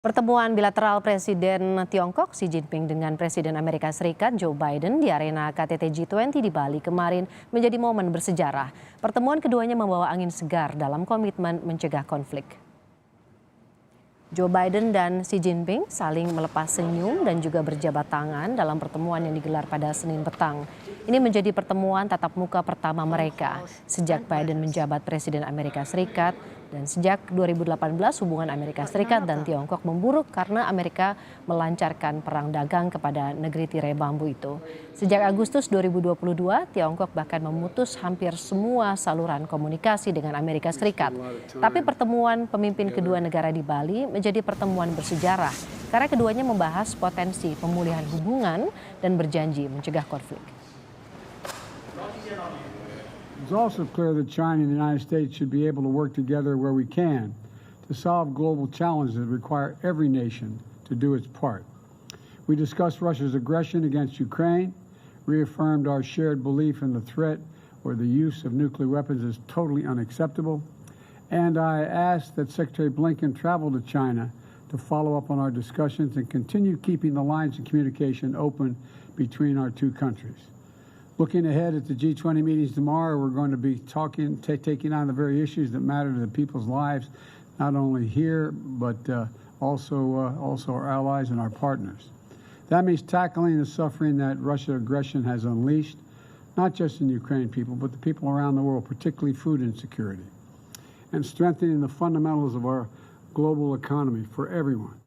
Pertemuan bilateral Presiden Tiongkok Xi Jinping dengan Presiden Amerika Serikat Joe Biden di arena KTT G20 di Bali kemarin menjadi momen bersejarah. Pertemuan keduanya membawa angin segar dalam komitmen mencegah konflik. Joe Biden dan Xi Jinping saling melepas senyum dan juga berjabat tangan dalam pertemuan yang digelar pada Senin petang. Ini menjadi pertemuan tatap muka pertama mereka sejak Biden menjabat Presiden Amerika Serikat. Dan sejak 2018 hubungan Amerika Serikat dan Tiongkok memburuk karena Amerika melancarkan perang dagang kepada negeri tirai bambu itu. Sejak Agustus 2022, Tiongkok bahkan memutus hampir semua saluran komunikasi dengan Amerika Serikat. Tapi pertemuan pemimpin kedua negara di Bali menjadi pertemuan bersejarah karena keduanya membahas potensi pemulihan hubungan dan berjanji mencegah konflik. It's also clear that China and the United States should be able to work together where we can to solve global challenges that require every nation to do its part. We discussed Russia's aggression against Ukraine, reaffirmed our shared belief in the threat or the use of nuclear weapons is totally unacceptable, and I asked that Secretary Blinken travel to China to follow up on our discussions and continue keeping the lines of communication open between our two countries. Looking ahead at the G20 meetings tomorrow, we're going to be taking on the very issues that matter to the people's lives, not only here, but also our allies and our partners. That means tackling the suffering that Russian aggression has unleashed, not just in Ukraine people, but the people around the world, particularly food insecurity, and strengthening the fundamentals of our global economy for everyone.